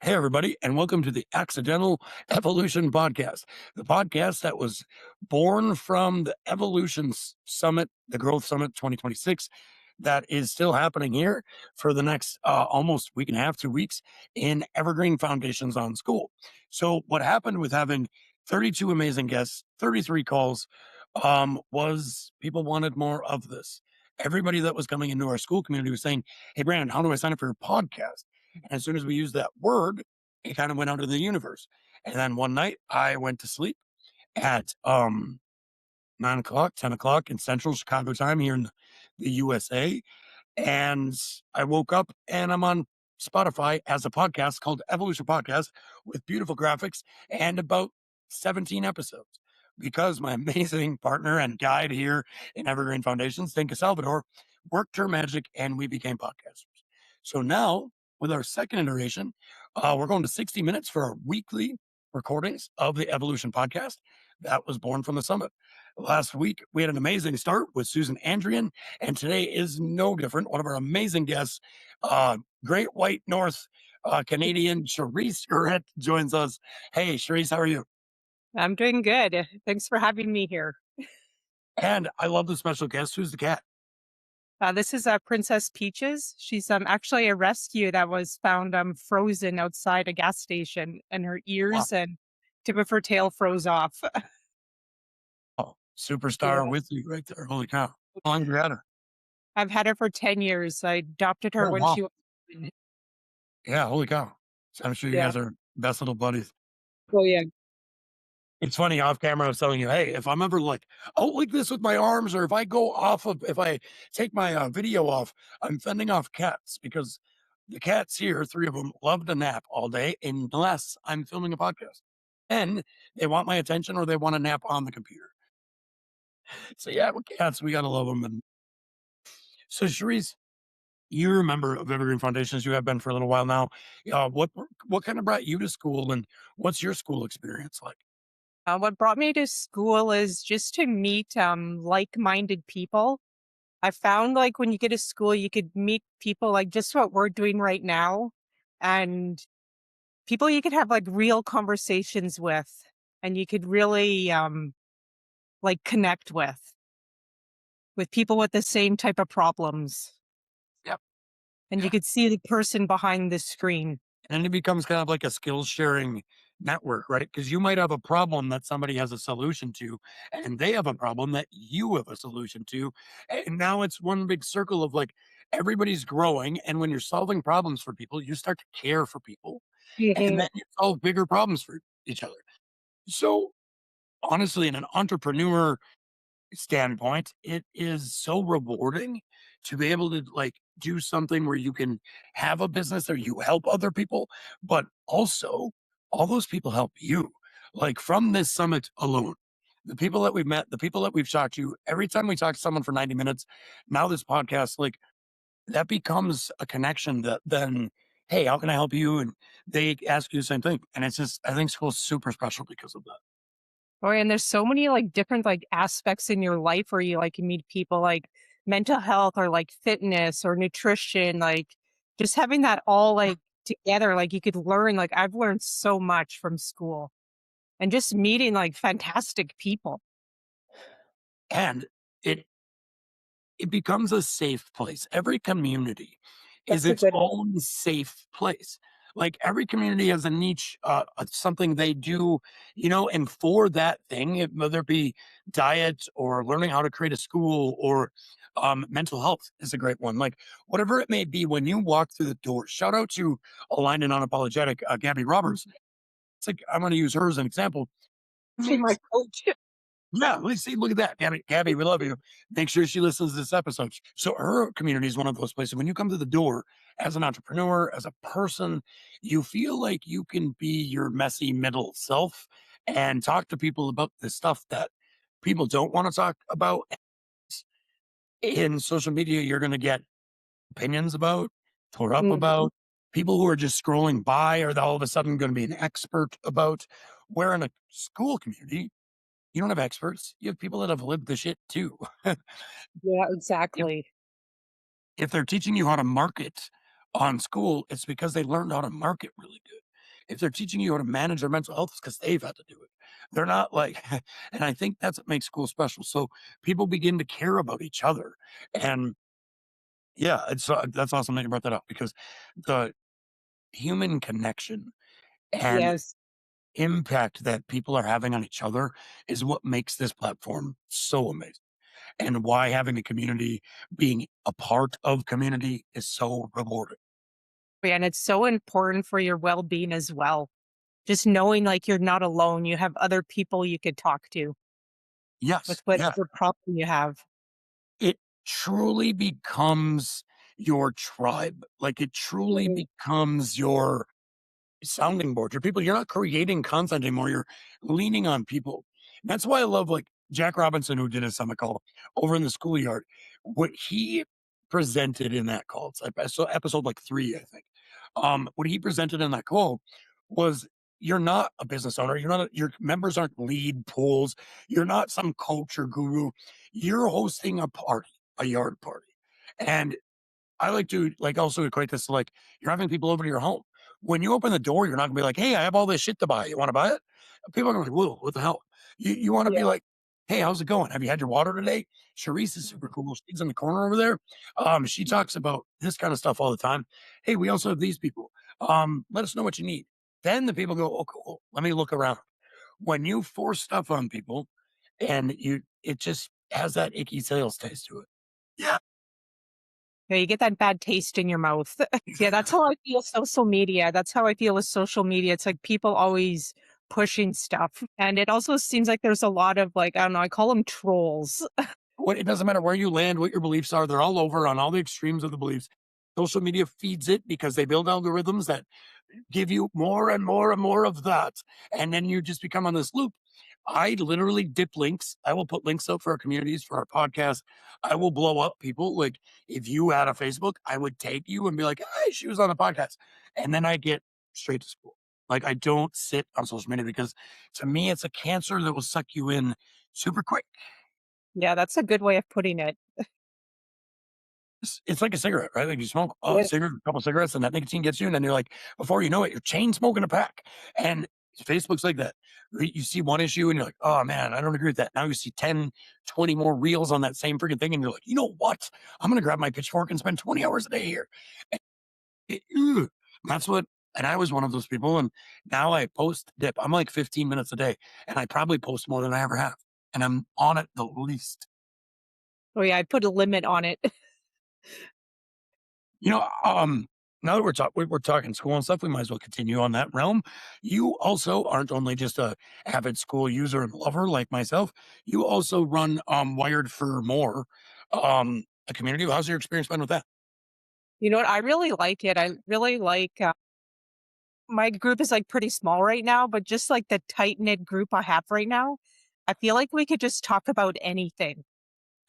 Hey, everybody, and welcome to the Accidental Evolution Podcast, the podcast that was born from the Evolution Summit, the Growth Summit 2026, that is still happening here for the next almost week and a half, 2 weeks in Evergreen Foundations on Skool. So, what happened with having 32 amazing guests, 33 calls, was people wanted more of this. Everybody that was coming into our school community was saying, "Hey, Brandon, how do I sign up for your podcast?" And as soon as we used that word, it kind of went out of the universe. And then one night I went to sleep at 9 o'clock, 10 o'clock in central Chicago time here in the USA. And I woke up and I'm on Spotify as a podcast called Evolution Podcast with beautiful graphics and about 17 episodes because my amazing partner and guide here in Evergreen Foundations, Dinka Salvador, worked her magic and we became podcasters. So now, with our second iteration, we're going to 60 minutes for our weekly recordings of the Evolution Podcast that was born from the summit. Last week, we had an amazing start with Susan Andrian, and today is no different. One of our amazing guests, Great White North Canadian Sharese Gueret joins us. Hey, Sharese, how are you? I'm doing good. Thanks for having me here. And I love the special guest. Who's the cat? This is Princess Peaches. She's actually a rescue that was found frozen outside a gas station, and her Wow, ears and tip of her tail froze off. Yeah, superstar with you right there. Holy cow. How long have you had her? I've had her for 10 years. I adopted her Oh, when wow. she was. Yeah, holy cow. So I'm sure you Yeah. guys are best little buddies. Oh yeah. It's funny off camera, I was telling you, hey, if I'm ever like out like this with my arms, or if I go off of, if I take my video off, I'm fending off cats because the cats here, three of them, love to nap all day unless I'm filming a podcast. And they want my attention or they want to nap on the computer. So yeah, with cats, we gotta love them. And so, Cherise, you're a member of Evergreen Foundations. You have been for a little while now. What kind of brought you to school, and what's your school experience like? What brought me to school is just to meet like-minded people. I found like when you get to school, you could meet people like just what we're doing right now, and people you could have like real conversations with, and you could really like connect with people with the same type of problems, Yep. and you could see the person behind the screen. And it becomes kind of like a skills sharing network, right? Because you might have a problem that somebody has a solution to, and they have a problem that you have a solution to. And now it's one big circle of like everybody's growing. And when you're solving problems for people, you start to care for people, and Mhm. then you solve bigger problems for each other. So, honestly, in an entrepreneur standpoint, it is so rewarding to be able to like do something where you can have a business or you help other people, but also all those people help you. Like from this summit alone, the people that we've met, the people that we've talked to, every time we talk to someone for 90 minutes, now this podcast, like that becomes a connection that then, hey, how can I help you? And they ask you the same thing. And it's just, I think school's super special because of that. Or and there's so many like different like aspects in your life where you like meet people like mental health or like fitness or nutrition, like just having that all like together, like you could learn. Like I've learned so much from school and just meeting like fantastic people. And it it becomes a safe place. Every community is That's a its good one. own safe place. Like every community has a niche, something they do, and for that thing, whether it be diet or learning how to create a school or mental health is a great one. Like whatever it may be, when you walk through the door, shout out to Aligned and Unapologetic, Gabby Roberts. It's like, I'm going to use her as an example. Actually, my coach. Yeah, let's see. Look at that, Gabby. We love you. Make sure she listens to this episode. So her community is one of those places. When you come to the door as an entrepreneur, as a person, you feel like you can be your messy middle self and talk to people about the stuff that people don't want to talk about. In social media, you're going to get opinions about, tore up Mhm. about, people who are just scrolling by are all of a sudden going to be an expert about. Where in a school community, you don't have experts. You have people that have lived the shit too. Yeah, if, exactly. if they're teaching you how to market on school, it's because they learned how to market really good. If they're teaching you how to manage their mental health, it's because they've had to do it. They're not like, and I think that's what makes school special. So people begin to care about each other. And yeah, that's awesome that you brought that up because the human connection and Yes. impact that people are having on each other is what makes this platform so amazing and why having a community, being a part of community is so rewarding. And it's so important for your well-being as well. Just knowing like you're not alone, you have other people you could talk to with Yes, yeah. whatever problem you have. It truly becomes your tribe. Like it truly Mhm. becomes your sounding board. Your people, you're not creating content anymore. You're leaning on people. And that's why I love like Jack Robinson, who did a summit call over in the schoolyard. What he presented in that call, it's like so episode like 3, I think. What he presented in that call was you're not a business owner. Your members aren't lead pools. You're not some culture guru. You're hosting a party, a yard party. And I like to like also equate this to like you're having people over to your home. When you open the door, you're not gonna be like, "Hey, I have all this shit to buy. You want to buy it?" People are gonna be like, "Whoa, what the hell?" You want to Yeah. be like, "Hey, how's it going? Have you had your water today?" Sharese is super cool. She's in the corner over there. She talks about this kind of stuff all the time. Hey, we also have these people. Let us know what you need. Then the people go, "Oh, cool. Let me look around." When you force stuff on people, and it just has that icky sales taste to it. Yeah. Yeah, you get that bad taste in your mouth. Yeah, that's how I feel social media. That's how I feel with social media. It's like people always pushing stuff. And it also seems like there's a lot of like, I don't know, I call them trolls. It doesn't matter where you land, what your beliefs are, they're all over on all the extremes of the beliefs. Social media feeds it because they build algorithms that give you more and more and more of that. And then you just become on this loop. I literally dip links. I will put links up for our communities, for our podcast. I will blow up people. Like if you had a Facebook, I would take you and be like, hey, she was on a podcast. And then I get straight to school. Like I don't sit on social media because to me, it's a cancer that will suck you in super quick. Yeah, that's a good way of putting it. It's like a cigarette, right? Like you smoke a Yeah. cigarette, a couple cigarettes, and that nicotine gets you, and then you're like, before you know it, you're chain smoking a pack. And Facebook's like that. You see one issue and you're like, oh man, I don't agree with that. Now you see 10, 20 more reels on that same freaking thing, and you're like, you know what? I'm gonna grab my pitchfork and spend 20 hours a day here. And ugh, that's what and I was one of those people. And now I post dip. I'm like 15 minutes a day, and I probably post more than I ever have. And I'm on it the least. Oh yeah, I put a limit on it. You know, now that we're talking school and stuff, we might as well continue on that realm. You also aren't only just a avid school user and lover like myself. You also run Wired for More, a community. How's your experience been with that? You know what? I really like it. I really like my group is like pretty small right now, but just like the tight knit group I have right now, I feel like we could just talk about anything.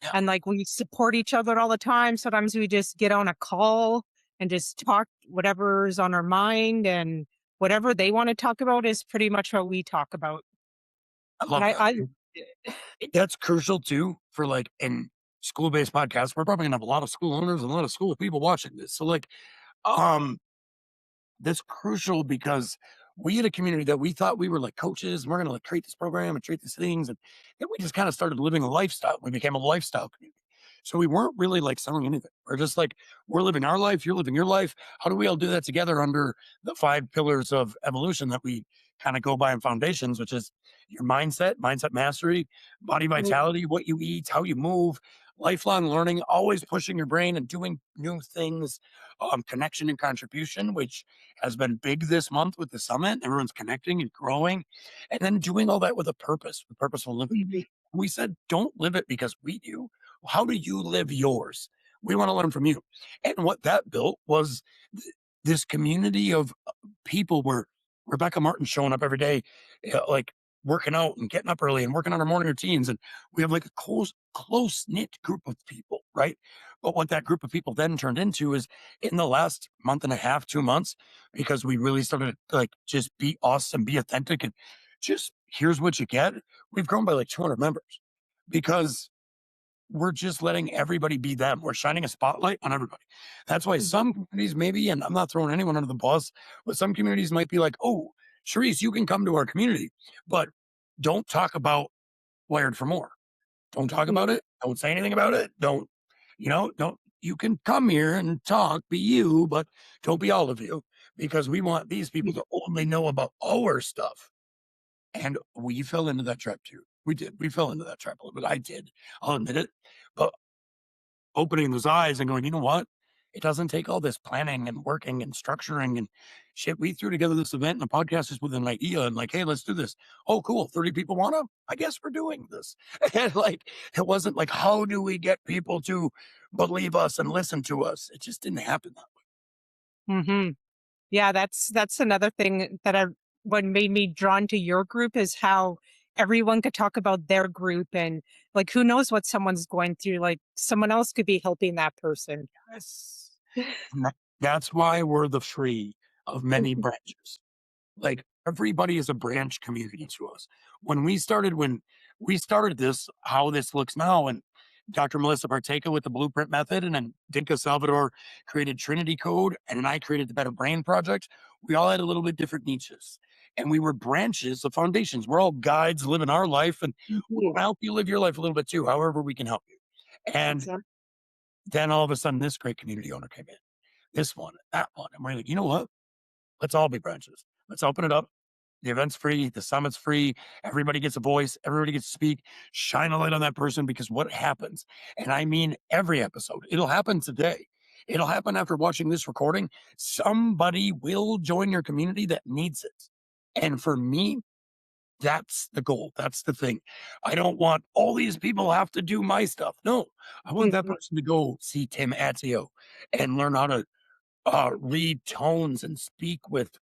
Yeah, And like we support each other all the time. Sometimes we just get on a call and just talk whatever's on our mind, and whatever they want to talk about is pretty much what we talk about. I And love that. That's crucial too for like in school-based podcasts. We're probably gonna have a lot of school owners and a lot of school people watching this. So like, um, that's crucial because we had a community that we thought we were like coaches and we're going to like create this program and treat these things. And then we just kind of started living a lifestyle. We became a lifestyle community. So we weren't really like selling anything. We're just like, we're living our life. You're living your life. How do we all do that together under the 5 pillars of evolution that we kind of go by in foundations, which is your mindset, mindset mastery, body Mm, vitality, what you eat, how you move, lifelong learning, always pushing your brain and doing new things, connection and contribution, which has been big this month with the summit. Everyone's connecting and growing, and then doing all that with a purpose, with purposeful living. mhm. We said, don't live it because we do. How do you live yours? We want to learn from you. And what that built was this community of people where Rebecca Martin's showing up every day, like working out and getting up early and working on our morning routines. And we have like a close knit group of people, right? But what that group of people then turned into is in the last month and a half, 2 months, because we really started to like just be us and be authentic and just here's what you get. We've grown by like 200 members because we're just letting everybody be them. We're shining a spotlight on everybody. That's why Mhm. some communities maybe, and I'm not throwing anyone under the bus, but some communities might be like, oh, Sharese, you can come to our community, but don't talk about Wired for More. Don't talk Yeah. about it. Don't say anything about it. Don't, you can come here and talk, be you, but don't be all of you because we want these people to only know about our stuff. And we fell into that trap too. We did. We fell into that trap a little bit. I did. I'll admit it. But opening those eyes and going, you know what? It doesn't take all this planning and working and structuring and shit. We threw together this event and the podcast is with an idea and like, hey, let's do this. Oh, cool. 30 people want to? I guess we're doing this. And like, it wasn't like, how do we get people to believe us and listen to us? It just didn't happen that Mhm. Yeah, that's another thing that what made me drawn to your group is how everyone could talk about their group and like who knows what someone's going through. Like someone else could be helping that person. way. Yes. And that's why we're the free of many branches. Like, everybody is a branch community to us. When we started this, how this looks now, and Dr. Melissa Parteka with the Blueprint Method, and then Dinka Salvador created Trinity Code, and then I created the Better Brain Project. We all had a little bit different niches, and we were branches of foundations. We're all guides living our life, and we Mhm. want to help you live your life a little bit too, however we can help you. And Exactly. then all of a sudden, this great community owner came in, this one, that one, and we're like, you know what? Let's all be branches. Let's open it up. The event's free, the summit's free, everybody gets a voice, everybody gets to speak, shine a light on that person because what happens, and I mean every episode, it'll happen today. It'll happen after watching this recording. Somebody will join your community that needs it. And for me, that's the goal. That's the thing. I don't want all these people have to do my stuff. No, I want that Mhm. person to go see Tim Atzio and learn how to read tones and speak with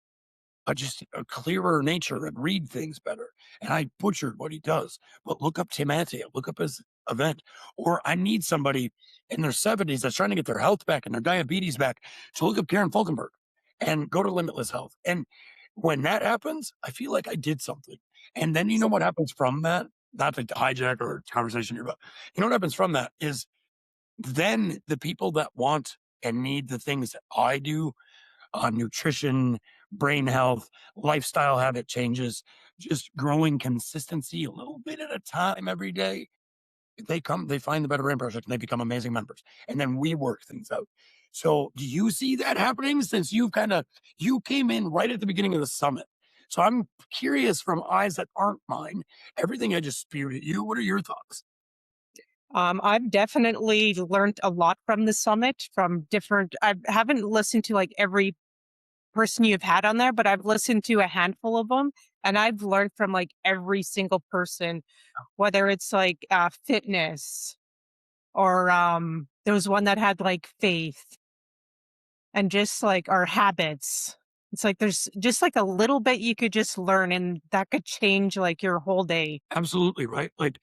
just a clearer nature and read things better. And I butchered what he does. But look up Tim Atia, look up his event. Or I need somebody in their 70s that's trying to get their health back and their diabetes back to look up Karen Falkenberg and go to Limitless Health. And when that happens, I feel like I did something. And then you know what happens from that? Not to hijack or conversation here, but you know what happens from that is then the people that want and need the things that I do on nutrition, brain health, lifestyle habit changes, just growing consistency a little bit at a time every day. They find the Better Brain Project and they become amazing members. And then we work things out. So do you see that happening since you came in right at the beginning of the summit? So I'm curious from eyes that aren't mine, everything I just spewed at you. What are your thoughts? I've definitely learned a lot from the summit from different I haven't listened to like every person you've had on there, but I've listened to a handful of them and I've learned from like every single person, whether it's like fitness or there was one that had like faith and just like our habits. It's like there's just like a little bit you could just learn and that could change like your whole day. Absolutely right. Like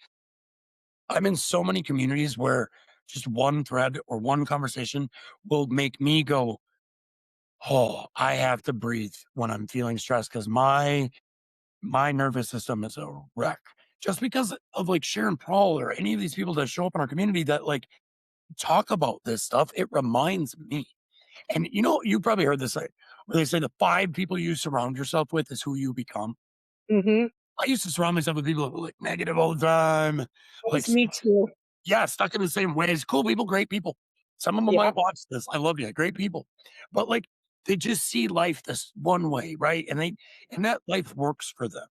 I'm in so many communities where just one thread or one conversation will make me go, oh, I have to breathe when I'm feeling stressed because my nervous system is a wreck. Just because of like Sharon Paul or any of these people that show up in our community that like talk about this stuff, it reminds me. And you probably heard this like where they say the 5 people you surround yourself with is who you become. Hmm. I used to surround myself with people that were like negative all the time, like Me too. yeah, stuck in the same ways. Cool people, great people. Some of them Yeah. might watch this. I love you. Great people. But like they just see life this one way, right? And that life works for them.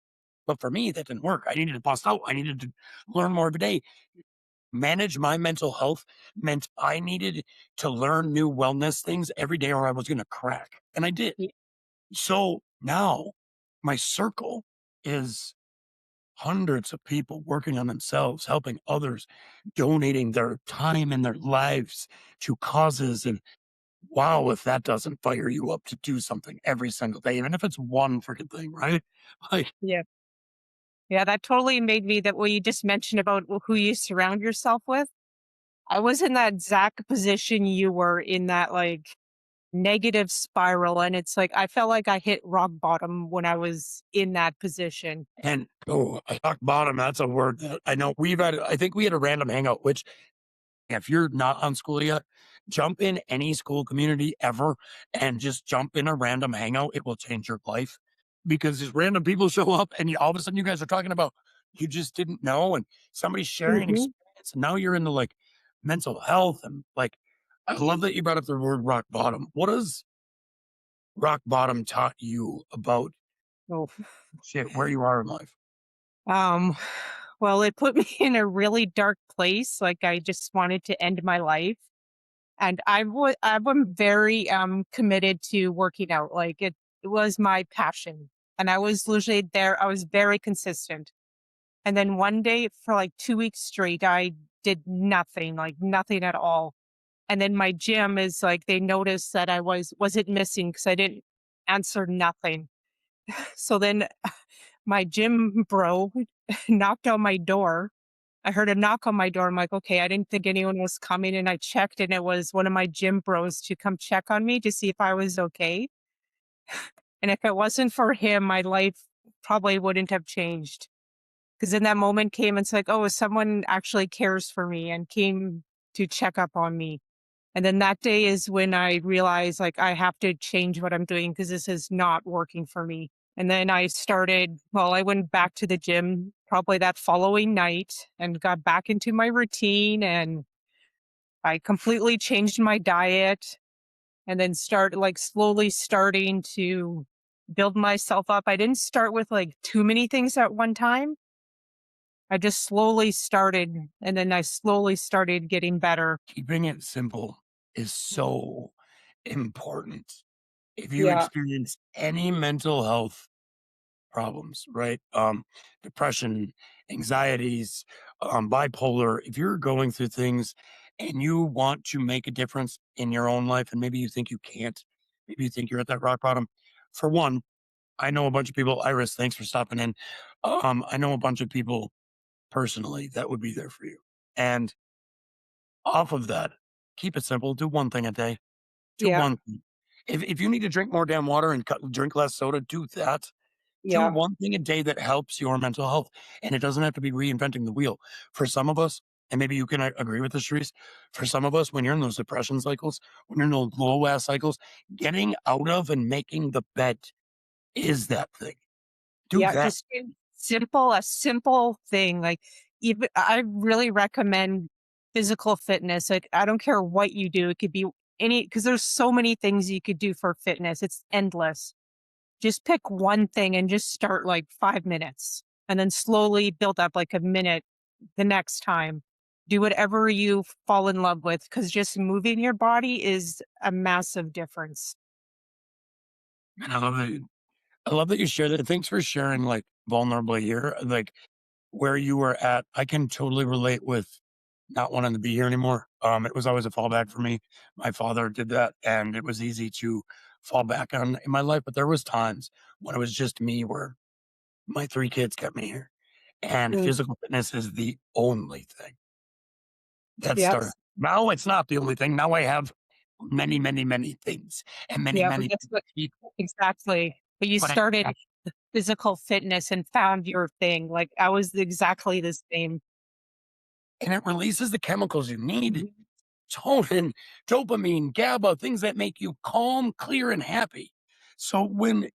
But for me, that didn't work. I needed to bust out. I needed to learn more every day. Manage my mental health meant I needed to learn new wellness things every day or I was gonna crack. And I did. Yeah. So now my circle is hundreds of people working on themselves, helping others, donating their time and their lives to causes. And wow, if that doesn't fire you up to do something every single day, even if it's one freaking thing, right? Like, Yeah. Yeah, that totally made me that what you just mentioned about who you surround yourself with. I was in that exact position you were in that like negative spiral. And it's like I felt like I hit rock bottom when I was in that position. and oh, rock bottom, that's a word that I know I think we had a random hangout, which if you're not on Skool yet, jump in any school community ever and just jump in a random hangout. It will change your life because these random people show up and all of a sudden you guys are talking about you just didn't know and somebody's sharing an Mhm. experience. And now you're into like mental health and like, I love that you brought up the word rock bottom. What has rock bottom taught you about Oh. shit, where you are in life? Um, well, it put me in a really dark place. Like I just wanted to end my life. And I'm very committed to working out. Like it was my passion. And I was literally there. I was very consistent. And then one day for like 2 weeks straight, I did nothing, like nothing at all. And then my gym is like they noticed that I wasn't missing because I didn't answer nothing. So then my gym bro knocked on my door. I heard a knock on my door. I'm like, okay, I didn't think anyone was coming. And I checked, and it was one of my gym bros to come check on me to see if I was okay. And if it wasn't for him, my life probably wouldn't have changed. Because in that moment came, it's like, oh, someone actually cares for me and came to check up on me. And then that day is when I realized like I have to change what I'm doing because this is not working for me. And then I went back to the gym probably that following night and got back into my routine, and I completely changed my diet and then slowly starting to build myself up. I didn't start with like too many things at one time. I just slowly started and then I slowly started getting better. Keeping it simple is so important. If you Yeah. experience any mental health problems, right? Depression, anxieties, bipolar, if you're going through things and you want to make a difference in your own life, and maybe you think you can't, maybe you think you're at that rock bottom. For one, I know a bunch of people, Iris, thanks for stopping in. I know a bunch of people personally that would be there for you. And off of that, keep it simple. Do one thing a day. Do Yeah. one thing. If you need to drink more damn water and drink less soda, do that. Do Yeah. one thing a day that helps your mental health, and it doesn't have to be reinventing the wheel. For some of us, and maybe you can agree with this, Sharice, for some of us, when you're in those depression cycles, when you're in those low ass cycles, getting out of and making the bed is that thing. Do Yeah, that. just a simple thing, like, even I really recommend physical fitness, like, I don't care what you do, it could be any because there's so many things you could do for fitness, it's endless. Just pick one thing and just start, like, 5 minutes, and then slowly build up, like, a minute the next time. Do whatever you fall in love with, because just moving your body is a massive difference. And I love that you share that. Thanks for sharing like vulnerably here, like where you were at. I can totally relate with not wanting to be here anymore. It was always a fallback for me. My father did that, and it was easy to fall back on in my life. But there was times when it was just me, where my three kids kept me here, and Mm, physical fitness is the only thing that started. yes. Now it's not the only thing. Now I have many, many, many things and many, Yeah, but many that's what people. exactly. But you But I started physical fitness and found your thing. Like, I was exactly the same. and it releases the chemicals you need. Mhm. Serotonin, dopamine, GABA, things that make you calm, clear, and happy. So when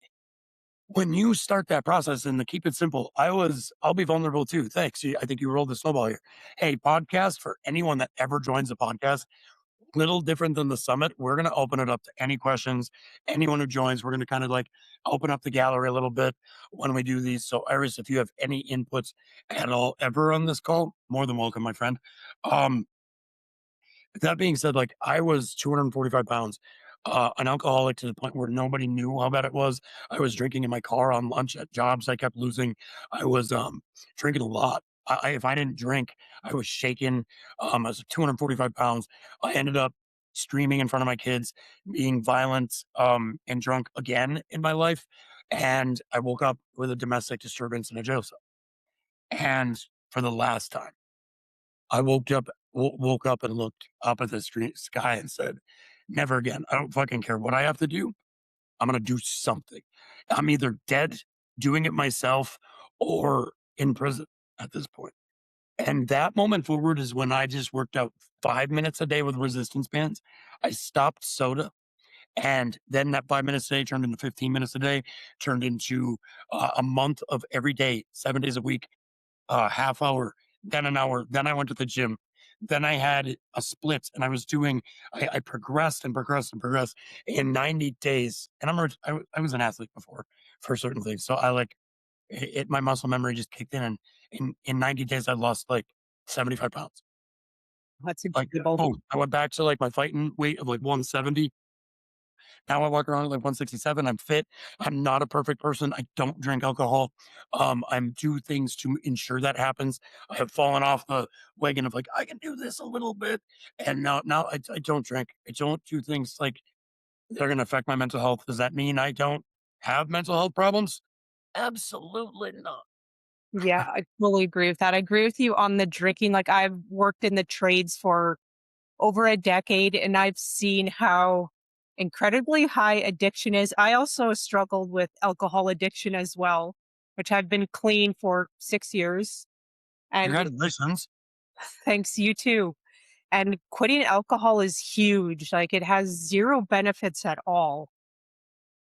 you start that process and to keep it simple, I'll be vulnerable too. Thanks. I think you rolled the snowball here. Hey, podcast for anyone that ever joins the podcast, little different than the summit. We're gonna open it up to any questions. Anyone who joins, we're gonna kind of like open up the gallery a little bit when we do these. So Iris, if you have any inputs at all ever on this call, more than welcome, my friend. Um, that being said, like I was 245 pounds, an alcoholic to the point where nobody knew how bad it was. I was drinking in my car on lunch at jobs I kept losing. I was drinking a lot. If I didn't drink, I was shaking. I was 245 pounds. I ended up screaming in front of my kids, being violent and drunk again in my life. And I woke up with a domestic disturbance in a jail cell. And for the last time. I woke up and looked up at the street sky and said, "Never again. I don't fucking care what I have to do. I'm gonna do something. I'm either dead doing it myself or in prison at this point." And that moment forward is when I just worked out 5 minutes a day with resistance bands. I stopped soda. And then that 5 minutes a day turned into 15 minutes a day, turned into a month of every day, 7 days a week, half hour, then an hour. Then I went to the gym. Then I had a split and I progressed and progressed and progressed in 90 days. And I was an athlete before for certain things. So my muscle memory just kicked in. And in 90 days, I lost like 75 pounds. That's Like, incredible. boom. I went back to like my fighting weight of like 170. Now I walk around at like 167. I'm fit. I'm not a perfect person. I don't drink alcohol. I'm do things to ensure that happens. I have fallen off the wagon of like, I can do this a little bit. And now I don't drink. I don't do things like they're going to affect my mental health. Does that mean I don't have mental health problems? Absolutely not. Yeah, I totally agree with that. I agree with you on the drinking. Like I've worked in the trades for over a decade and I've seen how incredibly high addiction is. I also struggled with alcohol addiction as well, which I've been clean for 6 years. And Congratulations. thanks you too. And quitting alcohol is huge. Like it has zero benefits at all.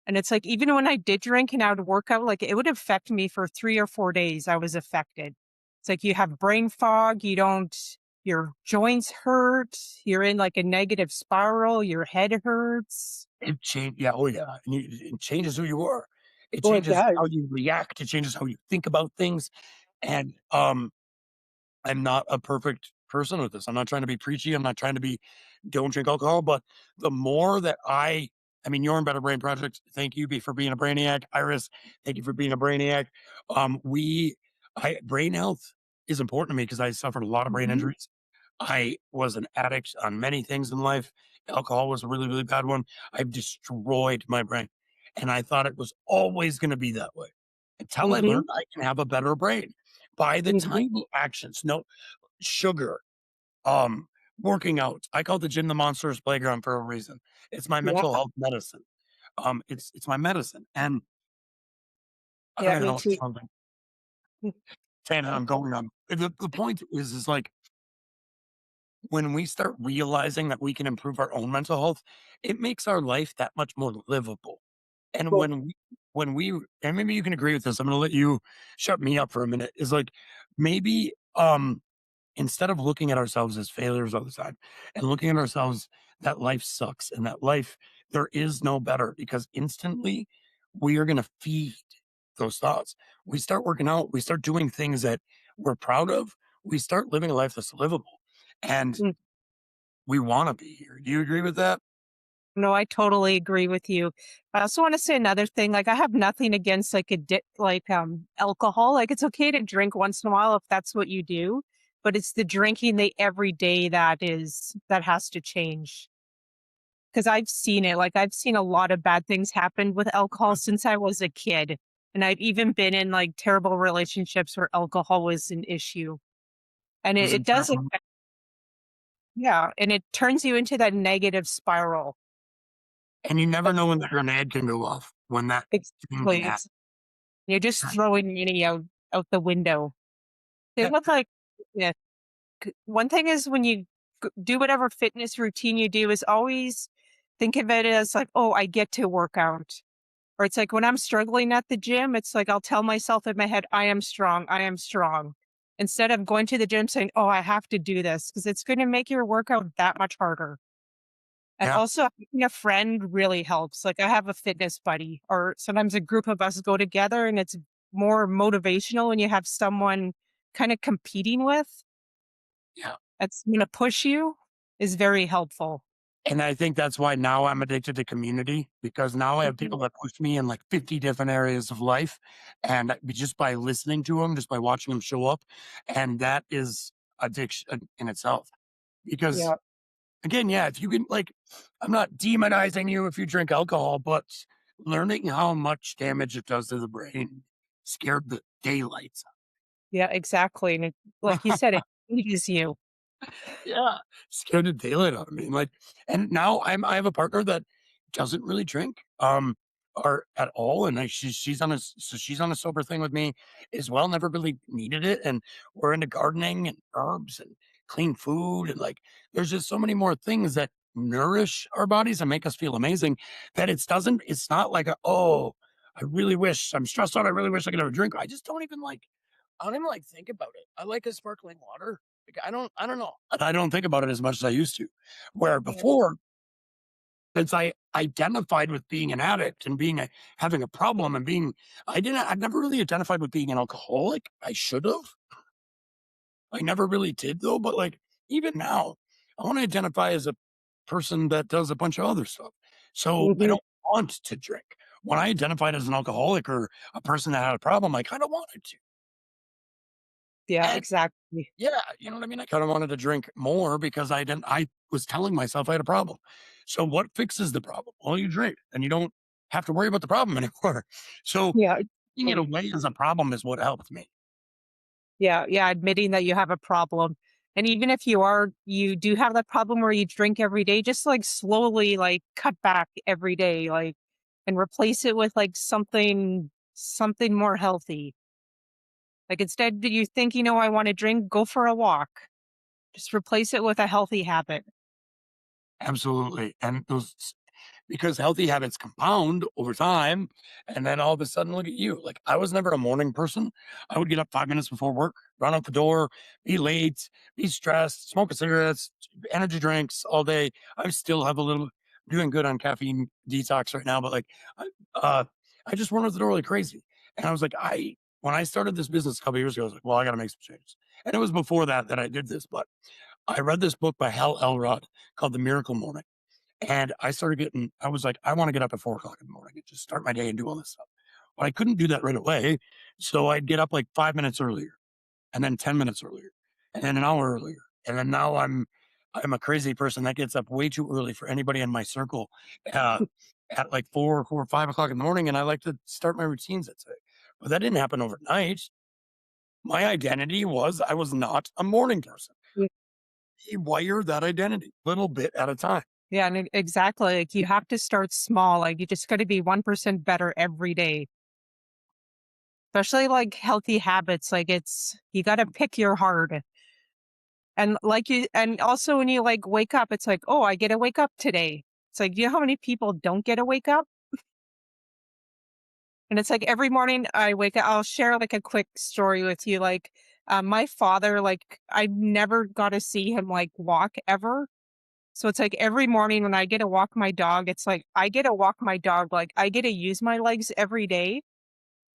And it's like even when I did drink and I would work out, like it would affect me for 3 or 4 days. I was affected. It's like you have brain fog, your joints hurt, you're in like a negative spiral, your head hurts. It changed. Yeah. Oh, yeah. And it changes who you are. It Oh, it changes how does. you react. It changes how you think about things. And I'm not a perfect person with this. I'm not trying to be preachy. I'm not trying to be don't drink alcohol, but the more that I mean, you're in Better Brain Project. Thank you for being a brainiac. Iris, thank you for being a brainiac. Brain health is important to me because I suffered a lot of brain Mhm, injuries. I was an addict on many things in life. Alcohol was a really, really bad one. I've destroyed my brain. And I thought it was always going to be that way until I mhm, learned I can have a better brain by the mhm. tiny actions. No sugar, um, working out. I call the gym the monsters playground for a reason. It's my Yeah, mental health medicine. It's my medicine. And I yeah, don't even me know too. something saying that I'm going on. The point is like when we start realizing that we can improve our own mental health, it makes our life that much more livable. And Well, when we and maybe you can agree with this, I'm gonna let you shut me up for a minute, is like maybe instead of looking at ourselves as failures all the time and looking at ourselves that life sucks and that life there is no better because instantly we are going to feed those thoughts. We start working out, we start doing things that we're proud of, we start living a life that's livable and mm, we want to be here. Do you agree with that? no, I totally agree with you. I also want to say another thing. Like I have nothing against alcohol. Like it's okay to drink once in a while if that's what you do, but it's the drinking the every day that has to change. 'Cause I've seen it, like, I've seen a lot of bad things happen with alcohol since I was a kid, and I've even been in, like, terrible relationships where alcohol was an issue, and it Is it it does affect. Yeah, and it turns you into that negative spiral. and you never But know when the grenade can go off when that thing can exactly, happen. you're just throwing money out the window. Same Yeah, with, like, yeah, one thing is when you do whatever fitness routine you do is always think of it as like, "Oh, I get to work out." Or it's like when I'm struggling at the gym, it's like I'll tell myself in my head, I am strong. I am strong. Instead of going to the gym saying, oh, I have to do this because it's going to make your workout that much harder. And yeah, also, having a friend really helps. Like I have a fitness buddy, or sometimes a group of us go together and it's more motivational when you have someone kind of competing with yeah. that's going to push you is very helpful. And I think that's why now I'm addicted to community because now I have Mhm. people that push me in like 50 different areas of life. And just by listening to them, just by watching them show up. And that is addiction in itself. Because Yeah. again, yeah, if you can, like, I'm not demonizing you if you drink alcohol, but learning how much damage it does to the brain scared the daylights Yeah, exactly. And out like you of said, it changes you. Yeah, scared the daylight out of me, like and now I have a partner that doesn't really drink, or at all. And she's on so she's on a sober thing with me as well. Never really needed it. And we're into gardening and herbs and clean food. And like, there's just so many more things that nourish our bodies and make us feel amazing that it's not like I really wish I'm stressed out. I really wish I could have a drink. I don't even like think about it. I like a sparkling water. Like, I don't know. I don't think about it as much as I used to. Where Yeah. before, since I identified with being an addict and having a problem and I never really identified with being an alcoholic. I should have. I never really did though. But like, even now, I want to identify as a person that does a bunch of other stuff. So I Mhm. don't want to drink. When I identified as an alcoholic or a person that had a problem, I kind of wanted to. Yeah, And exactly. yeah, you know what I mean? I kinda wanted to drink more because I was telling myself I had a problem. So what fixes the problem? Well, you drink, and you don't have to worry about the problem anymore. So Yeah, taking it exactly. away as a problem is what helped me. Yeah, yeah, admitting that you have a problem. And even if you do have that problem where you drink every day, just like slowly like cut back every day, like and replace it with like something more healthy. Like instead that you think, I want to drink, go for a walk. Just replace it with a healthy habit. Absolutely, and those because healthy habits compound over time, and then all of a sudden, look at you. Like, I was never a morning person. I would get up 5 minutes before work, run out the door, be late, be stressed, smoking cigarettes, energy drinks all day. I still have a little doing good on caffeine detox right now, but, like, I uh, I just run out the door like crazy, and I was like, I when I started this business a couple years ago, I was like, "Well, I gotta make some changes," and it was before that I did this, but I read this book by Hal Elrod called The Miracle Morning. And I was like, I want to get up at 4 o'clock in the morning and just start my day and do all this stuff. But I couldn't do that right away. So I'd get up like 5 minutes earlier and then 10 minutes earlier and then an hour earlier. And then now I'm a crazy person that gets up way too early for anybody in my circle uh, at like 4 or 5 o'clock in the morning. And I like to start my routines at 6. But that didn't happen overnight. My identity was I was not a morning person. Yeah, He wired that identity little bit at a time. yeah, and exactly. Like you have to start small. Like you just got to be 1% better every day. Especially like healthy habits. Like you got to pick your heart. And also when you like wake up, it's like, oh, I get to wake up today. It's like, you know how many people don't get to wake up? And it's like every morning I wake up, I'll share like a quick story with you. Like, my father, like, I never got to see him like walk ever. So it's like every morning when I get to walk my dog, it's like I get to walk my dog, like, I get to use my legs every day.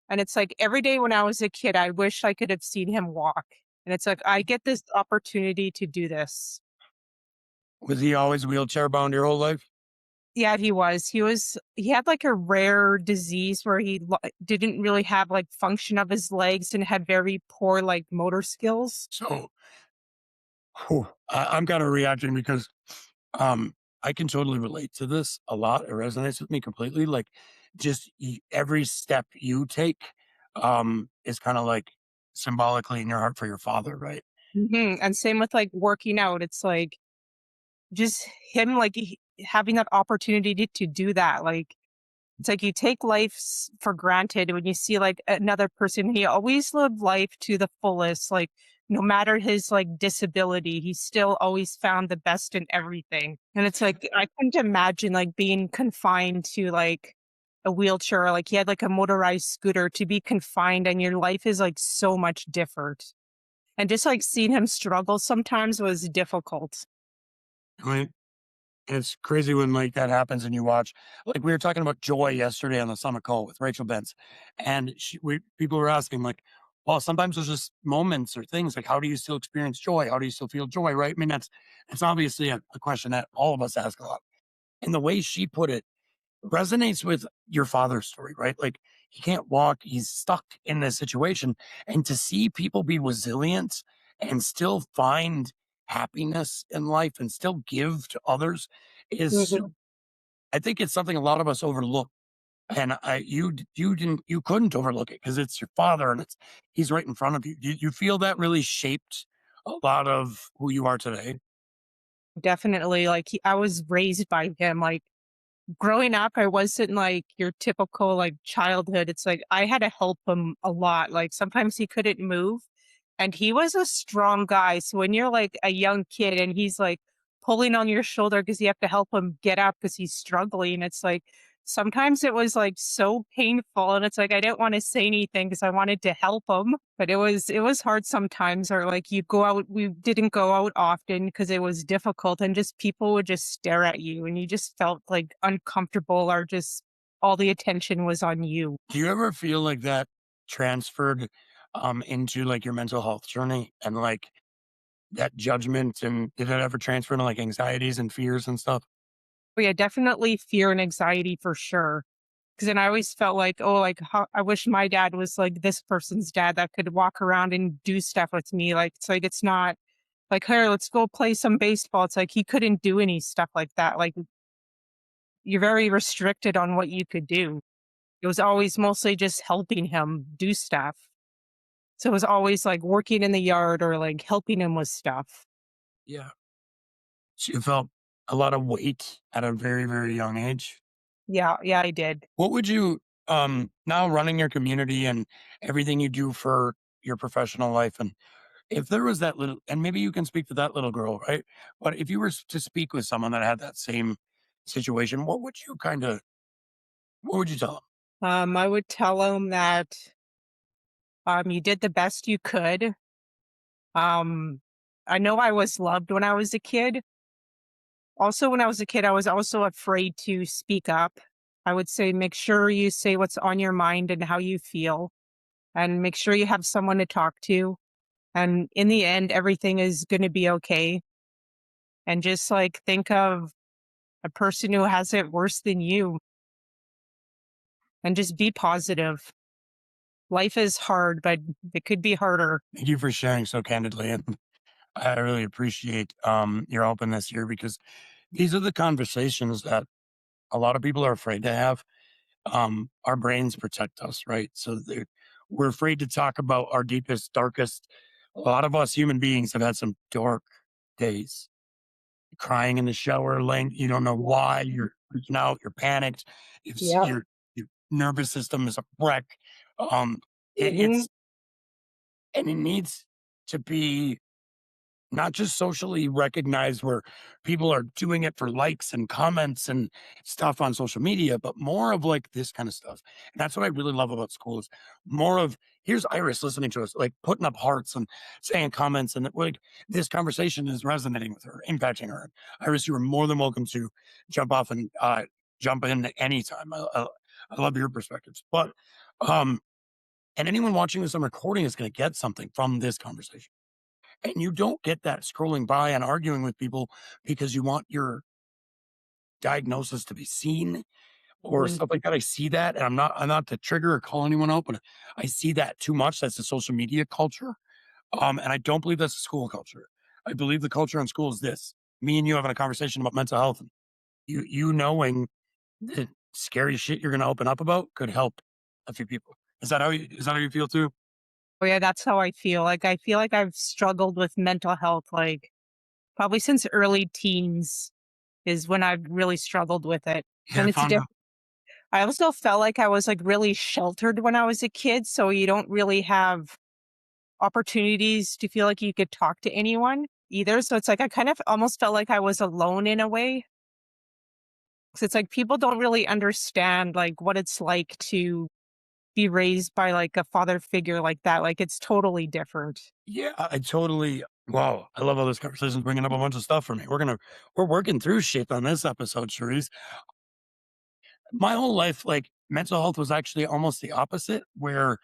And it's like every day when I was a kid, I wish I could have seen him walk. And it's like I get this opportunity to do this. Was he always wheelchair bound your whole life? Yeah, he had, like, a rare disease where didn't really have, like, function of his legs and had very poor, like, motor skills. So I'm kind of reacting because um I can totally relate to this a lot. It resonates with me completely. Like every step you take is kind of like symbolically in your heart for your father, right? Mhm, and same with, like, working out. It's like, just him, like, having that opportunity to do that, like, it's like you take life for granted when you see like another person. He always lived life to the fullest. Like no matter his like disability, he still always found the best in everything. And it's like I couldn't imagine like being confined to like a wheelchair. Like he had like a motorized scooter to be confined, and your life is like so much different. And just like seeing him struggle sometimes was difficult. Right. And it's crazy when like that happens and you watch like we were talking about joy yesterday on the summit call with Rachel Benz. And people were asking like, well, sometimes there's just moments or things like how do you still experience joy? How do you still feel joy? Right. I mean, it's obviously a question that all of us ask a lot. And the way she put it resonates with your father's story, right? Like he can't walk, he's stuck in this situation. And to see people be resilient and still find happiness in life and still give to others is, Mhm. I think it's something a lot of us overlook. And you couldn't overlook it because it's your father and he's right in front of you. You feel that really shaped a lot of who you are today? Definitely. Like I was raised by him. Like growing up, I wasn't like your typical like childhood. It's like I had to help him a lot. Like sometimes he couldn't move and he was a strong guy. So when you're like a young kid and he's like pulling on your shoulder because you have to help him get up because he's struggling, it's like sometimes it was like so painful and it's like I didn't want to say anything because I wanted to help him, but it was hard sometimes. Or like you go out, we didn't go out often because it was difficult and just people would just stare at you and you just felt like uncomfortable or just all the attention was on you. Do you ever feel like that transferred into like your mental health journey and like that judgment, and did it ever transfer into like anxieties and fears and stuff? But yeah, definitely fear and anxiety for sure. Because then I always felt like, oh, like how, I wish my dad was like this person's dad that could walk around and do stuff with me. Like it's like it's not like, here, let's go play some baseball. It's like he couldn't do any stuff like that. Like you're very restricted on what you could do. It was always mostly just helping him do stuff. So it was always like working in the yard or like helping him with stuff. Yeah. So you felt a lot of weight at a very, very young age. Yeah, yeah, I did. What would you, now running your community and everything you do for your professional life, and if there was that little, and maybe you can speak to that little girl, right? But if you were to speak with someone that had that same situation, what would you kind of, what would you tell them? I would tell him that you did the best you could. Um, I know I was loved when I was a kid. Also, when I was a kid, I was also afraid to speak up. I would say make sure you say what's on your mind and how you feel, and make sure you have someone to talk to. And in the end, everything is going to be okay. And just like think of a person who has it worse than you and just be positive. Life is hard, but it could be harder. Thank you for sharing so candidly. And I really appreciate your openness here, because these are the conversations that a lot of people are afraid to have. Our brains protect us, right? So we're afraid to talk about our deepest, darkest. A lot of us human beings have had some dark days, crying in the shower, laying, you don't know why, you're freaking out, you're panicked, Yeah. your nervous system is a wreck. Um, Hmm. it's, and it needs to be not just socially recognized where people are doing it for likes and comments and stuff on social media, but more of like this kind of stuff. And that's what I really love about Skool is more of, here's Iris listening to us, like putting up hearts and saying comments, and like this conversation is resonating with her, impacting her. Iris, you are more than welcome to jump off and jump in anytime. I love your perspectives, but um, and anyone watching this on recording is going to get something from this conversation. And you don't get that scrolling by and arguing with people because you want your diagnosis to be seen or Hmm. stuff like that. I see that, and I'm not to trigger or call anyone out, but I see that too much. That's the social media culture. And I don't believe that's a school culture. I believe the culture in school is this: me and you having a conversation about mental health, and you knowing the scary shit you're gonna open up about could help a few people. Is that how you feel too? Oh yeah, that's how I feel. Like I feel like I've struggled with mental health like probably since early teens is when I've really struggled with it. Yeah, And I it's found out. I also felt like I was like really sheltered when I was a kid, so you don't really have opportunities to feel like you could talk to anyone either. So it's like I kind of almost felt like I was alone in a way. So it's like people don't really understand like what it's like to be raised by like a father figure like that. Like it's totally different. Yeah, I totally. Wow, I love all this conversation bringing up a bunch of stuff for me. We're working through shit on this episode, Cherise. My whole life, like mental health was actually almost the opposite, where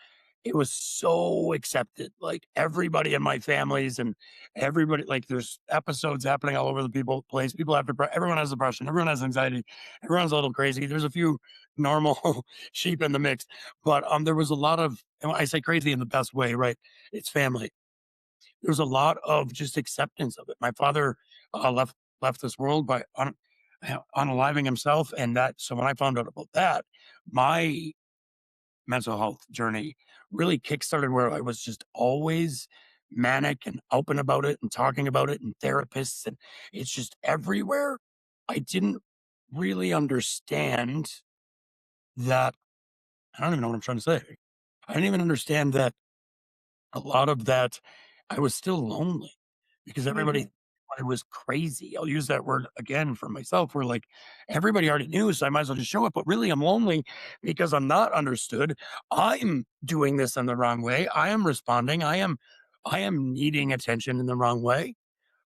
it was so accepted. Like everybody in my families and everybody, like there's episodes happening all over the place. People have everyone has depression, everyone has anxiety, everyone's a little crazy. There's a few normal sheep in the mix, but there was a lot of, and I say crazy in the best way, right? It's family. There was a lot of just acceptance of it. My father left this world by unaliving himself, and that, so when I found out about that, my mental health journey really kickstarted where I was just always manic and open about it and talking about it and therapists, and it's just everywhere. I didn't. really understand that. I don't even know what I'm trying to say. I didn't even understand that a lot of that I was still lonely because everybody Mhm. thought I was crazy. I'll use that word again for myself. Where like everybody already knew, so I might as well just show it. But really, I'm lonely because I'm not understood. I'm doing this in the wrong way. I am responding. I am needing attention in the wrong way.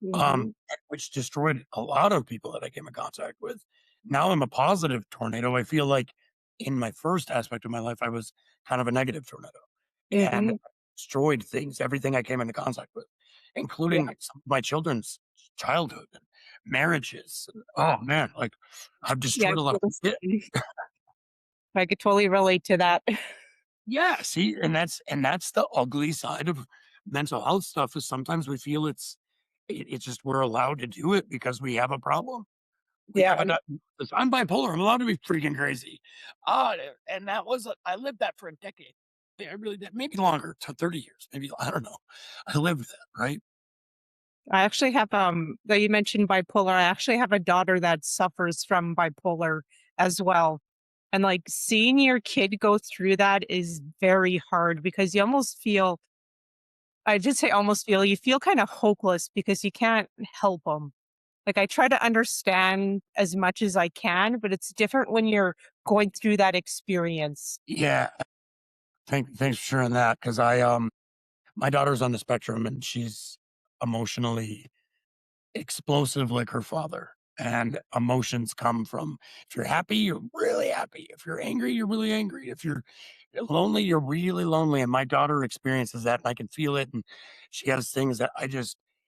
Mhm. Which destroyed a lot of people that I came in contact with. Now I'm a positive tornado. I feel like in my first aspect of my life, I was kind of a negative tornado and Mhm. destroyed things, everything I came into contact with, Yeah, including some of my children's childhood and marriages. Oh man, like I've yeah, I destroyed a lot feel of the shit. same. I could totally relate to that. Yeah, see, and that's the ugly side of mental health stuff is sometimes we feel it's just we're allowed to do it because we have a problem. We have Yeah. a I'm bipolar, I'm allowed to be freaking crazy. Ah, and that was I lived that for a decade. Yeah, I really did, maybe longer, to 30 years, maybe, I don't know. I lived that, right? I actually have, though you mentioned bipolar, I actually have a daughter that suffers from bipolar as well. And like seeing your kid go through that is very hard because you almost feel, I did say almost feel, you feel kind of hopeless because you can't help them. Like I try to understand as much as I can, but it's different when you're going through that experience. Yeah, thanks for sharing that because my daughter's on the spectrum and she's emotionally explosive like her father. And emotions come from if you're happy, you're really happy. If you're angry, you're really angry. If you're lonely, you're really lonely. And my daughter experiences that and I can feel it. And she has things that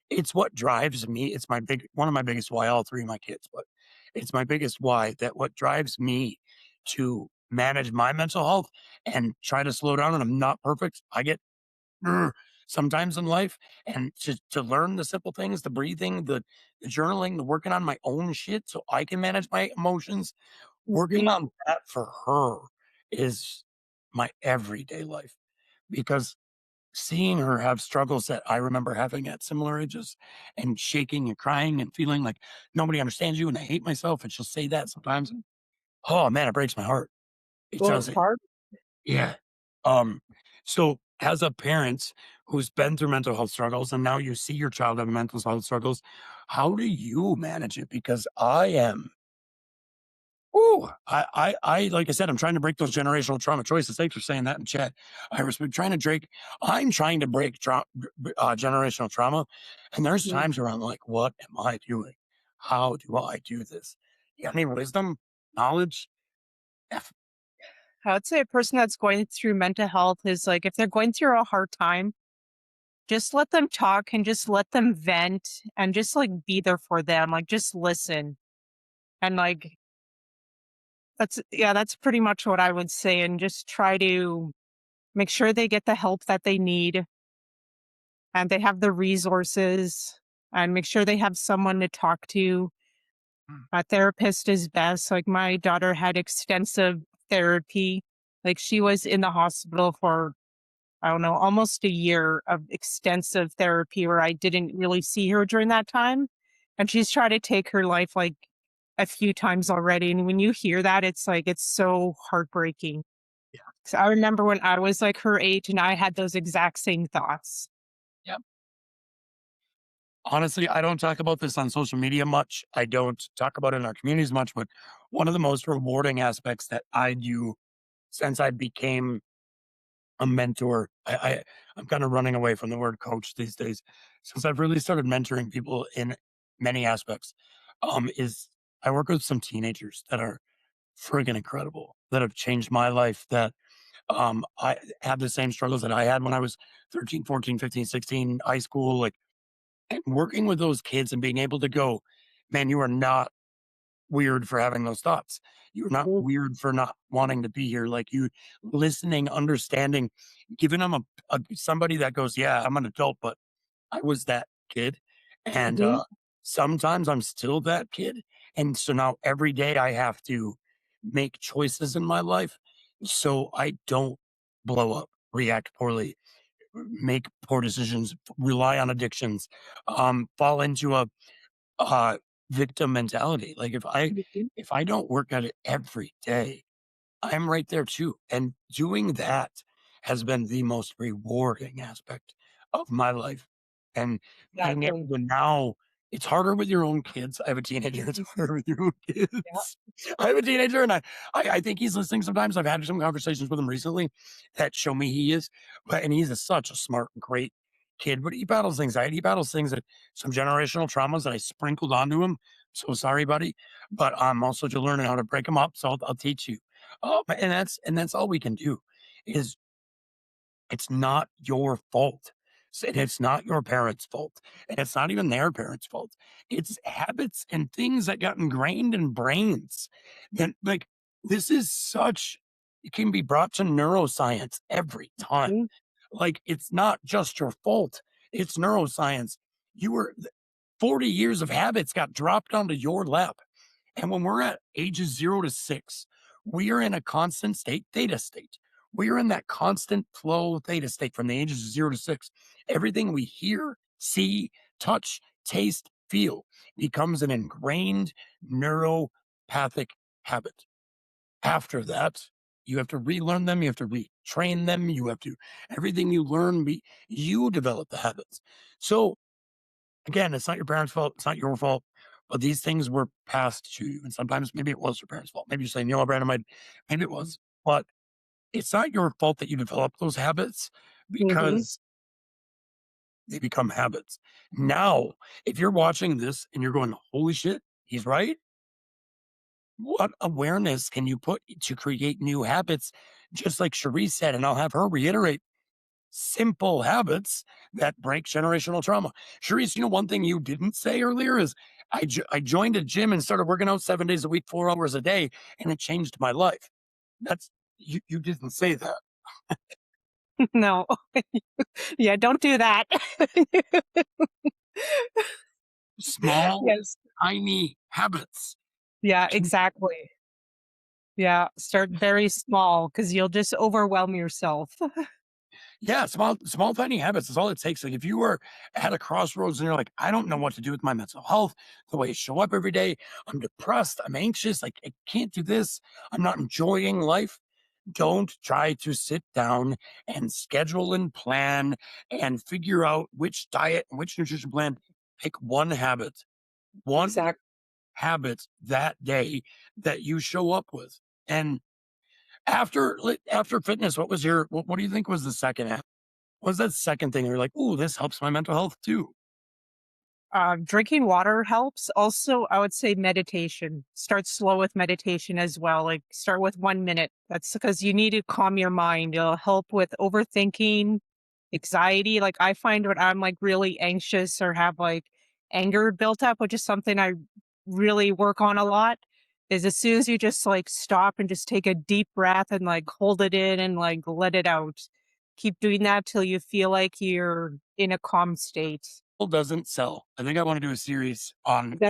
it's what drives me. It's one of my biggest why, all three of my kids, but it's my biggest why that what drives me to manage my mental health and try to slow down. And I'm not perfect. I get "Grr," sometimes in life, and to learn the simple things, the breathing, the journaling, the working on my own shit so I can manage my emotions, working Mhm. on that for her is my everyday life because seeing her have struggles that I remember having at similar ages and shaking and crying and feeling like nobody understands you and I hate myself, and she'll say that sometimes. And, oh man, it breaks my heart. It Well, does. it's hard. Yeah. Um, so as a parent who's been through mental health struggles and now you see your child have mental health struggles, how do you manage it? Because like I said, I'm trying to break those generational trauma choices. Thanks for saying that in chat. I'm trying to break generational trauma. And there's Mhm. times where I'm like, what am I doing? How do I do this? You got any wisdom, knowledge? I would say a person that's going through mental health is like, if they're going through a hard time, just let them talk and just let them vent and just like be there for them. Like just listen. And like, that's pretty much what I would say. And just try to make sure they get the help that they need and they have the resources and make sure they have someone to talk to. Mm, A therapist is best. Like my daughter had extensive therapy. Like she was in the hospital for, I don't know, almost a year of extensive therapy where I didn't really see her during that time. And she's tried to take her life like a few times already. And when you hear that, it's like, it's so heartbreaking. yeah. 'Cause I remember when I was like her age and I had those exact same thoughts. Yeah. Honestly, I don't talk about this on social media much. I don't talk about it in our communities much, but one of the most rewarding aspects that I do since I became a mentor, I'm kind of running away from the word coach these days. Since I've really started mentoring people in many aspects, is I work with some teenagers that are friggin' incredible, that have changed my life, that I have the same struggles that I had when I was 13, 14, 15, 16, high school, like and working with those kids and being able to go, "Man, you are not weird for having those thoughts. You're not Mm, weird for not wanting to be here." Like, you listening, understanding, giving them somebody that goes, "Yeah, I'm an adult, but I was that kid, and, mhm. sometimes I'm still that kid." And so now every day I have to make choices in my life so I don't blow up, react poorly, make poor decisions, rely on addictions, fall into a uh, victim mentality. Like Mhm. if I don't work at it every day, I'm right there too. And doing that has been the most rewarding aspect of my life. And being able Exactly. to now, it's harder with your own kids. I have a teenager. It's harder with your own Yeah. kids. I have a teenager, and I think he's listening sometimes. I've had some conversations with him recently that show me he is, but and he's such a smart, great kid. But he battles anxiety. He battles things that some generational traumas that I sprinkled onto him. So sorry, buddy, but I'm also just learning how to break them up. So I'll teach you. And that's all we can do is it's not your fault. And it's not your parents' fault. And it's not even their parents' fault. It's habits and things that got ingrained in brains. That like this is such it can be brought to neuroscience every time. Mhm. Like it's not just your fault. It's neuroscience. You were 40 years of habits got dropped onto your lap. And when we're at ages 0 to 6, we are in a constant state theta state. We are in that constant flow theta state from the ages of 0 to 6. Everything we hear, see, touch, taste, feel becomes an ingrained neuropathic habit. After that, you have to relearn them, you have to retrain them, you have to everything you learn, you develop the habits. So again, it's not your parents' fault. It's not your fault. But these things were passed to you. And sometimes maybe it was your parents' fault. Maybe you're saying, you know what, Brandon, maybe it was. But it's not your fault that you develop those habits Mhm. because they become habits. Now, if you're watching this and you're going, holy shit, he's right. What awareness can you put to create new habits? Just like Sharese said, and I'll have her reiterate simple habits that break generational trauma. Sharice, one thing you didn't say earlier is I joined a gym and started working out 7 days a week, 4 hours a day, and it changed my life. That's you didn't say that. No. Yeah, don't do that. Small, Yes. tiny habits. Yeah, exactly. Yeah, start very small because 'cause you'll just overwhelm yourself. Yeah, small, tiny habits is all it takes. Like if you were at a crossroads and you're like, I don't know what to do with my mental health, the way I show up every day, I'm depressed, I'm anxious, like I can't do this, I'm not enjoying life. Don't try to sit down and schedule and plan and figure out which diet and which nutrition plan. Pick one Exactly. habit that day that you show up with. And after fitness, what do you think was the second habit? What was that second thing you're like, oh, this helps my mental health too? Drinking water helps. Also, I would say meditation. Start slow with meditation as well. Like start with 1 minute. That's because you need to calm your mind. It'll help with overthinking, anxiety. Like I find when I'm like really anxious or have like anger built up, which is something I really work on a lot, is as soon as you just like stop and just take a deep breath and like hold it in and like let it out. Keep doing that till you feel like you're in a calm state. Doesn't sell. I think I want to do a series on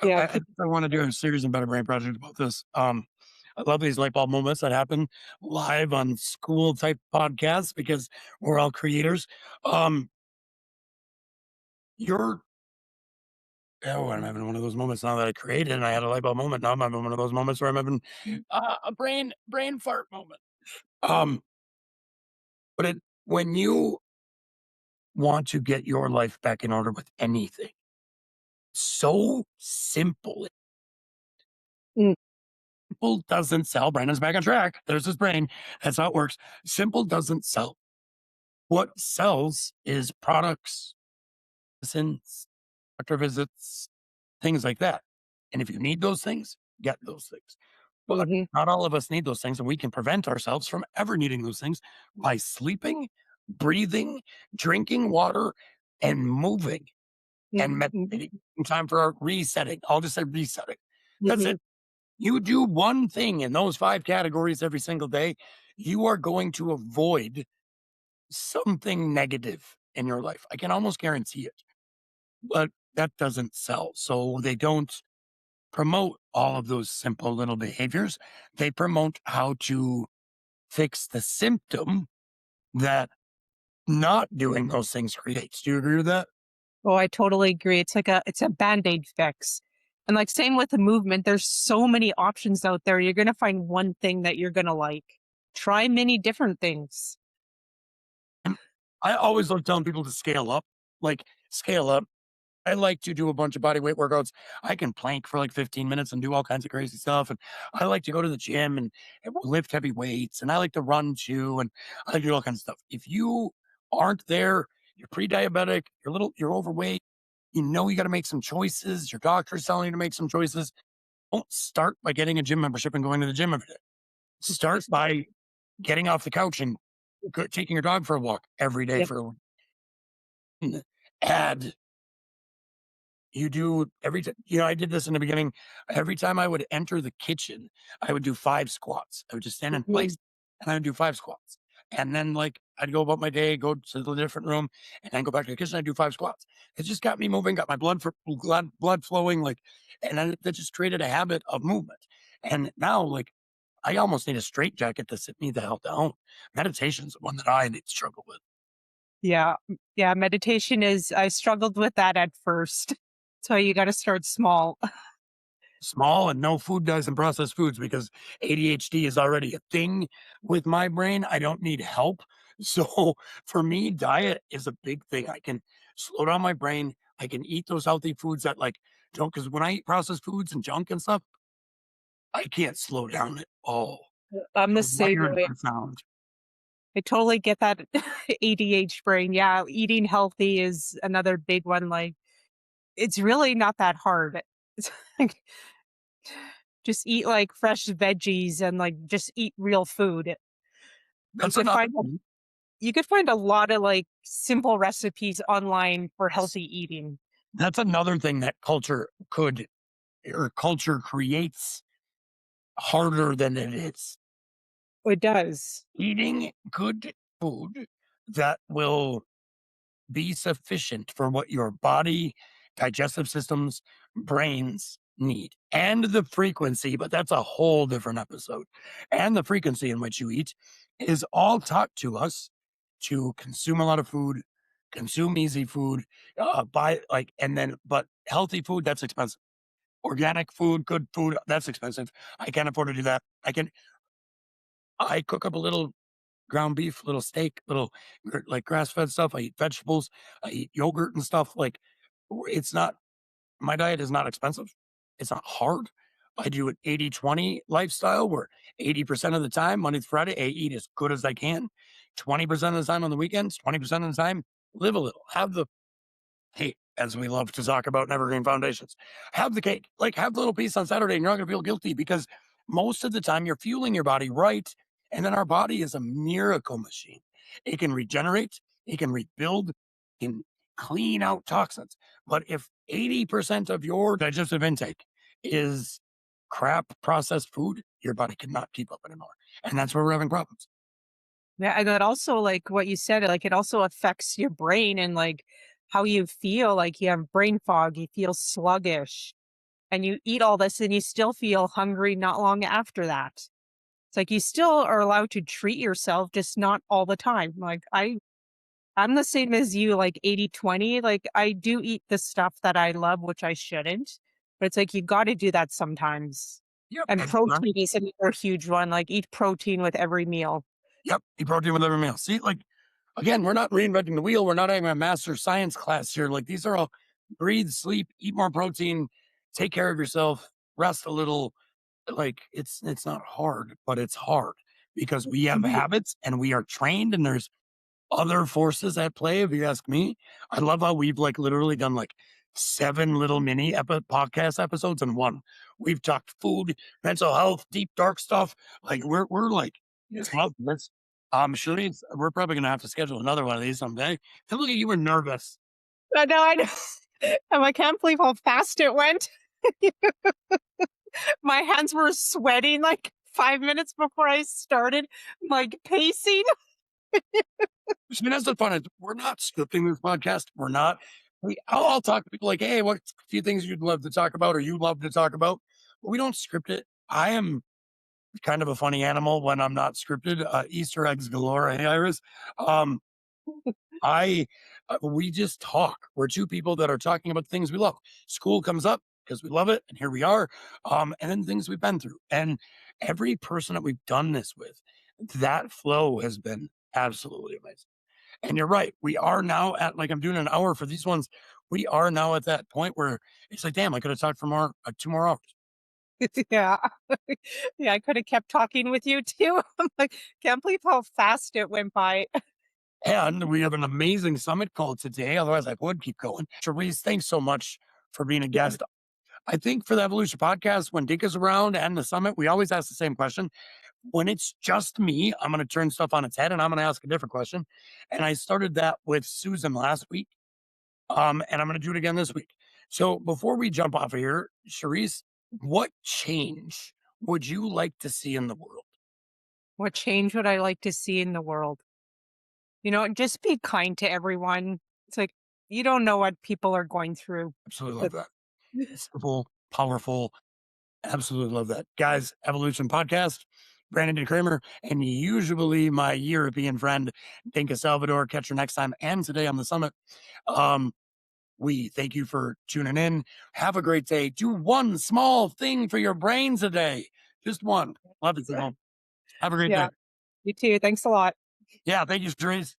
Yeah, I think I want to do a series on Better Brain Project about this. I love these light bulb moments that happen live on school type podcasts because we're all creators. Um, you're oh, I'm having one of those moments now that I created and I had a light bulb moment. Now I'm having one of those moments where I'm having a brain fart moment. Um, but when you want to get your life back in order with anything, so simple. mm, Simple doesn't sell. Brandon's back on track. There's his brain. That's how it works. Simple doesn't sell. What sells is products, medicines, doctor visits, things like that. And if you need those things, get those things. But mhm, not all of us need those things, and we can prevent ourselves from ever needing those things by sleeping, breathing, drinking water, and moving and mhm, mhm, meditating. Time for our resetting. I'll just say resetting. That's mhm, it. You do one thing in those 5 categories every single day, you are going to avoid something negative in your life. I can almost guarantee it, but that doesn't sell. So they don't promote all of those simple little behaviors. They promote how to fix the symptom that not doing those things creates. Do you agree with that? Oh, I totally agree. It's a Band-Aid fix. And like same with the movement, there's so many options out there. You're gonna find one thing that you're gonna like. Try many different things. And I always love telling people to scale up, like scale up. I like to do a bunch of body weight workouts. I can plank for like 15 minutes and do all kinds of crazy stuff. And I like to go to the gym and lift heavy weights. And I like to run too. And I like to do all kinds of stuff. If you aren't there, you're pre-diabetic, you're overweight, you know you got to make some choices. Your doctor's telling you to make some choices. Don't start by getting a gym membership and going to the gym every day. Start by getting off the couch and taking your dog for a walk every day Yep. for a week. Add You do every time, I did this in the beginning. Every time I would enter the kitchen, I would do 5 squats. I would just stand in place Mhm. and I would do 5 squats. And then, like, I'd go about my day, go to the different room, and then go back to the kitchen. I'd do 5 squats. It just got me moving, got my blood flowing, like, and then that just created a habit of movement. And now, like, I almost need a straitjacket to sit me the hell down. Meditation's the one that I need to struggle with. Yeah. Yeah, meditation is I struggled with that at first. So you gotta start small. Small and no food dyes and processed foods because ADHD is already a thing with my brain. I don't need help. So for me, diet is a big thing. I can slow down my brain. I can eat those healthy foods that like don't, because when I eat processed foods and junk and stuff, I can't slow down at all. I'm the I'm same wired way. for sound. I totally get that ADH brain. Yeah, eating healthy is another big one. Like, it's really not that hard. It's like just eat like fresh veggies and like just eat real food. You That's could another find thing. you could find a lot of like simple recipes online for healthy eating. That's another thing that culture creates harder than it is. It does. Eating good food that will be sufficient for what your body, digestive systems, brains need, and the frequency, but that's a whole different episode. And the frequency in which you eat is all taught to us to consume a lot of food, consume easy food, buy like, and then, but healthy food, that's expensive. Organic food, good food, that's expensive. I can't afford to do that. I cook up a little ground beef, little steak, little like grass fed stuff. I eat vegetables. I eat yogurt and stuff. Like it's not, my diet is not expensive. It's not hard. I do an 80-20 lifestyle where 80% of the time, Monday to Friday, I eat as good as I can. 20% of the time on the weekends, 20% of the time, live a little. Hey, as we love to talk about in Evergreen Foundations, have the cake. Like, have the little piece on Saturday and you're not going to feel guilty because most of the time you're fueling your body right. And then our body is a miracle machine. It can regenerate, it can rebuild, it can clean out toxins. But if 80% of your digestive intake is crap processed food, your body cannot keep up anymore. And that's where we're having problems. Yeah, and that also like what you said, like it also affects your brain and like how you feel. Like you have brain fog, you feel sluggish, and you eat all this and you still feel hungry not long after that. It's like you still are allowed to treat yourself, just not all the time. Like I'm the same as you, like 80-20. Like I do eat the stuff that I love, which I shouldn't. But it's like you gotta do that sometimes. Yep. And protein is another huge one. Like eat protein with every meal. Yep. Eat protein with every meal. See, like, again, we're not reinventing the wheel. We're not having a master science class here. Like, these are all breathe, sleep, eat more protein, take care of yourself, rest a little. Like, it's not hard, but it's hard because we have Mhm. habits and we are trained and there's other forces at play, if you ask me. I love how we've like literally done like 7 little mini podcast episodes in one. We've talked food, mental health, deep dark stuff. Like we're like, it's love this. Sharese, we're probably gonna have to schedule another one of these someday. And look at you, were nervous. I know, I know. I can't believe how fast it went. My hands were sweating like 5 minutes before I started, like pacing. I mean, that's the fun. We're not scripting this podcast. We're not. I'll talk to people like, hey, what's a few things you'd love to talk about or you love to talk about? But we don't script it. I am kind of a funny animal when I'm not scripted. Easter eggs galore. Hey, Iris. Um, I We just talk. We're two people that are talking about things we love. School comes up because we love it, and here we are. And then things we've been through. And every person that we've done this with, that flow has been absolutely amazing. And you're right. We are now at like I'm doing an hour for these ones. We are now at that point where it's like, damn, I could have talked for more 2 more hours. Yeah. Yeah, I could have kept talking with you too. I'm like, can't believe how fast it went by. And we have an amazing summit call today. Otherwise, I would keep going. Sharese, thanks so much for being a guest. I think for the Evolution podcast, when Dinka's around and the summit, we always ask the same question. When it's just me, I'm going to turn stuff on its head and I'm going to ask a different question. And I started that with Susan last week. And I'm going to do it again this week. So before we jump off of here, Sharese, what change would you like to see in the world? What change would I like to see in the world? Just be kind to everyone. It's like, you don't know what people are going through. Absolutely love But that. Simple, powerful. Absolutely love that. Guys, Evolution Podcast, Brandon and Kramer, and usually my European friend, Dinka Salvador. Catch her next time and today on the summit. Um, we thank you for tuning in. Have a great day. Do one small thing for your brain today. Just one. Love you, people. Have a great day. yeah, you too. Thanks a lot. Yeah, thank you, Therese.